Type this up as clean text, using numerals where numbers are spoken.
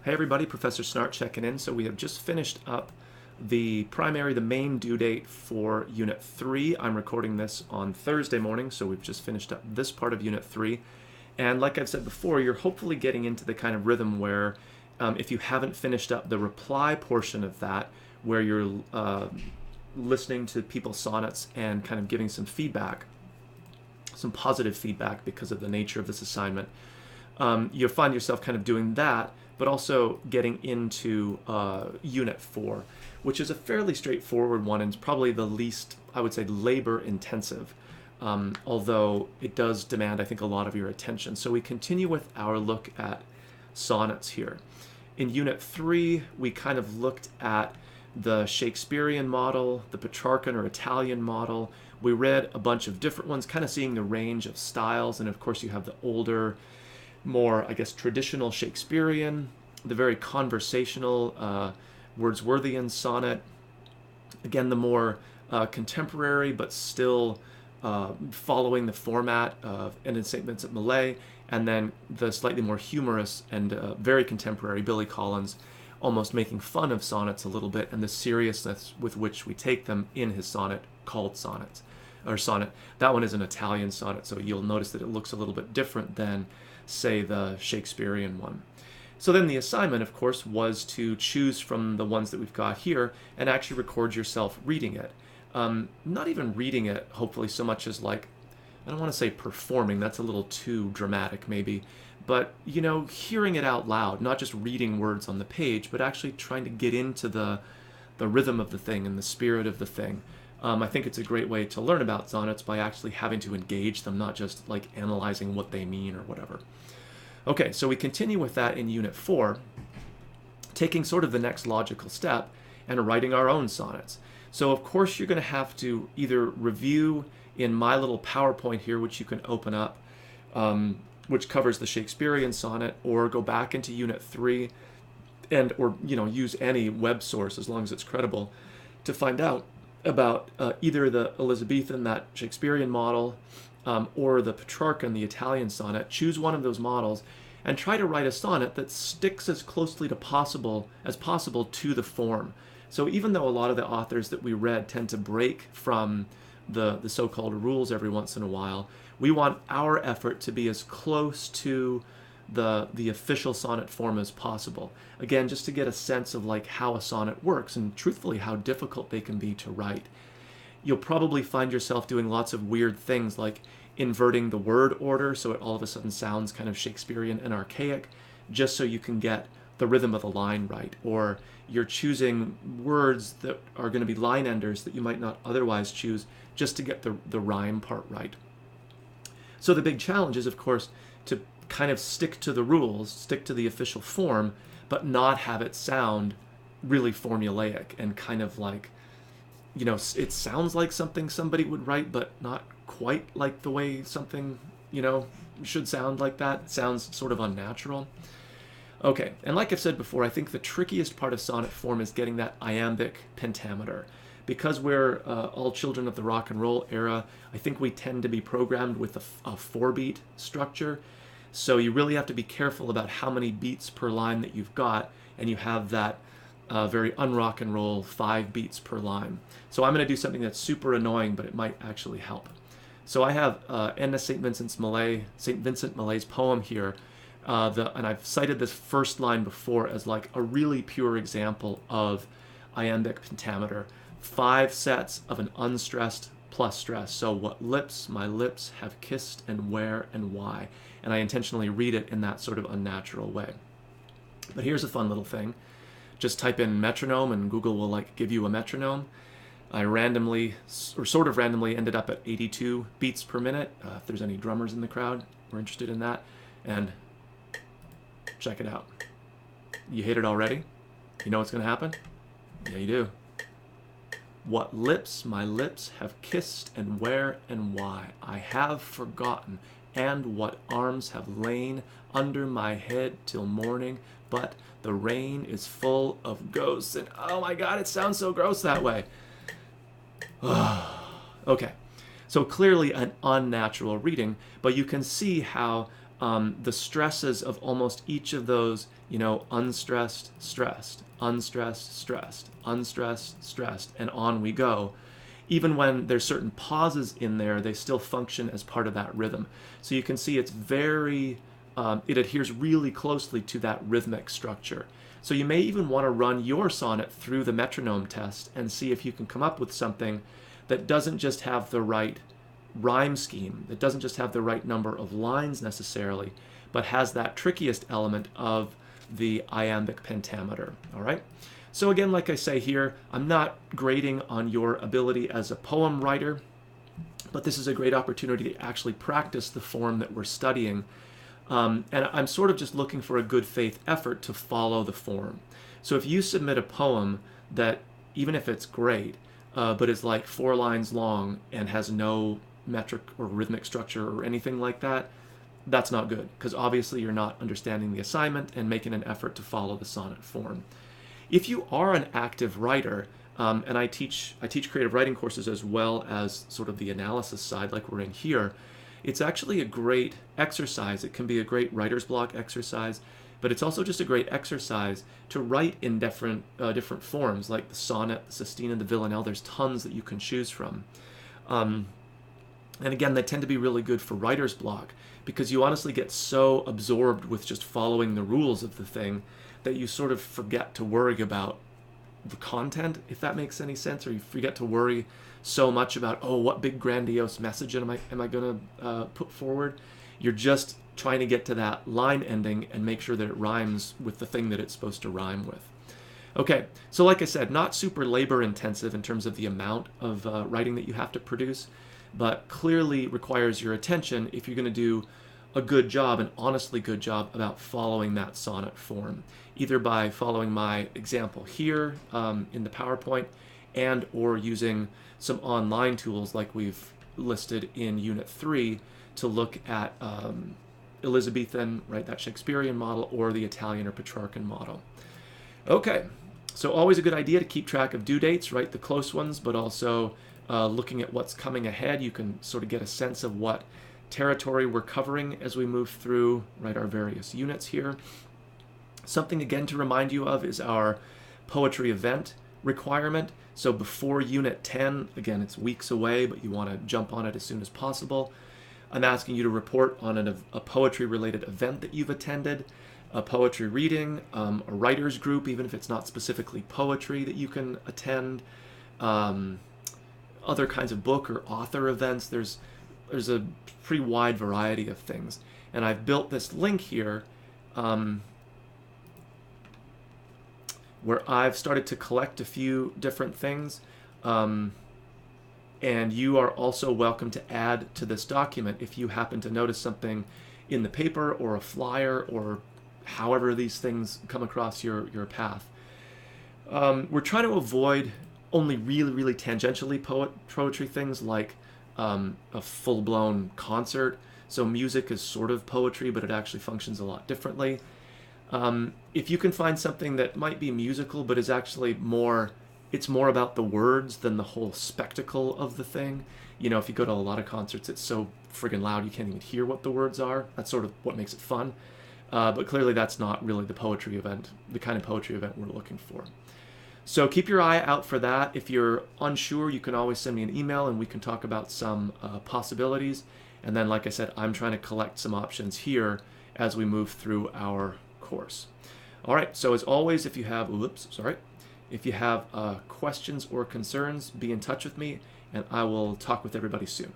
Hey everybody, Professor Snart checking in. So we have just finished up the main due date for Unit 3. I'm recording this on Thursday morning, so we've just finished up this part of Unit 3. And like I've said before, you're hopefully getting into the kind of rhythm where if you haven't finished up the reply portion of that, where you're listening to people's sonnets and kind of giving some feedback, some positive feedback because of the nature of this assignment, you'll find yourself kind of doing that, but also getting into Unit 4, which is a fairly straightforward one and is probably the least, I would say, labor intensive, although it does demand, I think, a lot of your attention. So we continue with our look at sonnets here. In Unit 3, we kind of looked at the Shakespearean model, the Petrarchan or Italian model. We read a bunch of different ones, kind of seeing the range of styles, and of course you have the older, more, I guess, traditional Shakespearean, the very conversational Wordsworthian sonnet, again the more contemporary but still following the format of St. Vincent Millay, and then the slightly more humorous and very contemporary Billy Collins, almost making fun of sonnets a little bit and the seriousness with which we take them in his sonnet called Sonnets, or Sonnet. That one is an Italian sonnet, so you'll notice that it looks a little bit different than, say, the Shakespearean one. So then the assignment, of course, was to choose from the ones that we've got here and actually record yourself reading it. Not even reading it, hopefully, so much as, like, I don't want to say performing, that's a little too dramatic maybe, but, you know, hearing it out loud, not just reading words on the page, but actually trying to get into the rhythm of the thing and the spirit of the thing. I think it's a great way to learn about sonnets by actually having to engage them, not just like analyzing what they mean or whatever. Okay, so we continue with that in Unit 4, taking sort of the next logical step and writing our own sonnets. So of course you're going to have to either review in my little PowerPoint here, which you can open up, which covers the Shakespearean sonnet, or go back into Unit 3 and, or, you know, use any web source as long as it's credible to find out about either the Elizabethan, that Shakespearean model, or the Petrarchan, the Italian sonnet. Choose one of those models and try to write a sonnet that sticks as closely as possible to the form. So even though a lot of the authors that we read tend to break from the so-called rules every once in a while, we want our effort to be as close to the official sonnet form as possible. Again, just to get a sense of like how a sonnet works and truthfully how difficult they can be to write. You'll probably find yourself doing lots of weird things like inverting the word order so it all of a sudden sounds kind of Shakespearean and archaic, just so you can get the rhythm of the line right. Or you're choosing words that are going to be line enders that you might not otherwise choose just to get the rhyme part right. So the big challenge is, of course, to kind of stick to the rules, stick to the official form, but not have it sound really formulaic and kind of like, you know, it sounds like something somebody would write, but not quite like the way something, you know, should sound like that. It sounds sort of unnatural. Okay, and like I've said before, I think the trickiest part of sonnet form is getting that iambic pentameter. Because we're all children of the rock and roll era, I think we tend to be programmed with a 4-beat structure. So you really have to be careful about how many beats per line that you've got, and you have that very un-rock and roll 5 beats per line. So I'm going to do something that's super annoying, but it might actually help. So I have St. Vincent Millay's poem here, and I've cited this first line before as like a really pure example of iambic pentameter. 5 sets of an unstressed plus stress. So what lips my lips have kissed and where and why. And I intentionally read it in that sort of unnatural way. But here's a fun little thing. Just type in metronome and Google will like give you a metronome. I randomly, or sort of randomly, ended up at 82 beats per minute. If there's any drummers in the crowd, we're interested in that. And check it out. You hate it already? You know what's going to happen? Yeah, you do. What lips my lips have kissed and where and why I have forgotten, and what arms have lain under my head till morning, but the rain is full of ghosts. And oh my God, it sounds so gross that way. Okay, so clearly an unnatural reading, but you can see how the stresses of almost each of those, unstressed, stressed, unstressed, stressed, unstressed, stressed, and on we go. Even when there's certain pauses in there, they still function as part of that rhythm. So you can see it's it adheres really closely to that rhythmic structure. So you may even want to run your sonnet through the metronome test and see if you can come up with something that doesn't just have the right rhyme scheme, that doesn't just have the right number of lines necessarily, but has that trickiest element of the iambic pentameter. All right? So again, like I say here, I'm not grading on your ability as a poem writer, but this is a great opportunity to actually practice the form that we're studying. And I'm sort of just looking for a good faith effort to follow the form. So if you submit a poem that, even if it's great, but is like 4 lines long and has no metric or rhythmic structure or anything like that, that's not good, because obviously you're not understanding the assignment and making an effort to follow the sonnet form. If you are an active writer, and I teach creative writing courses as well as sort of the analysis side like we're in here, it's actually a great exercise. It can be a great writer's block exercise, but it's also just a great exercise to write in different forms, like the sonnet, the sestina, the villanelle. There's tons that you can choose from. And again, they tend to be really good for writer's block, because you honestly get so absorbed with just following the rules of the thing that you sort of forget to worry about the content, if that makes any sense, or you forget to worry so much about, oh, what big grandiose message am I going to put forward? You're just trying to get to that line ending and make sure that it rhymes with the thing that it's supposed to rhyme with. Okay, so like I said, not super labor intensive in terms of the amount of writing that you have to produce, but clearly requires your attention if you're going to do a good job, an honestly good job, about following that sonnet form, either by following my example here in the PowerPoint, and or using some online tools like we've listed in Unit 3 to look at Elizabethan, right, that Shakespearean model, or the Italian or Petrarchan model. Okay, so always a good idea to keep track of due dates, right, the close ones, but also looking at what's coming ahead. You can sort of get a sense of what territory we're covering as we move through, right, our various units here. Something again to remind you of is our poetry event requirement. So before Unit 10, again, it's weeks away, but you want to jump on it as soon as possible. I'm asking you to report on a poetry-related event that you've attended, a poetry reading, a writer's group, even if it's not specifically poetry, that you can attend, other kinds of book or author events. There's a pretty wide variety of things. And I've built this link here where I've started to collect a few different things. And you are also welcome to add to this document if you happen to notice something in the paper or a flyer or however these things come across your path. We're trying to avoid only really, really tangentially poetry things like a full-blown concert. So music is sort of poetry, but it actually functions a lot differently. If you can find something that might be musical, but is actually it's more about the words than the whole spectacle of the thing. You know, if you go to a lot of concerts, it's so friggin' loud you can't even hear what the words are. That's sort of what makes it fun. But clearly that's not really the poetry event, the kind of poetry event we're looking for. So keep your eye out for that. If you're unsure, you can always send me an email and we can talk about some possibilities. And then, like I said, I'm trying to collect some options here as we move through our course. All right, so as always, if you have, questions or concerns, be in touch with me, and I will talk with everybody soon.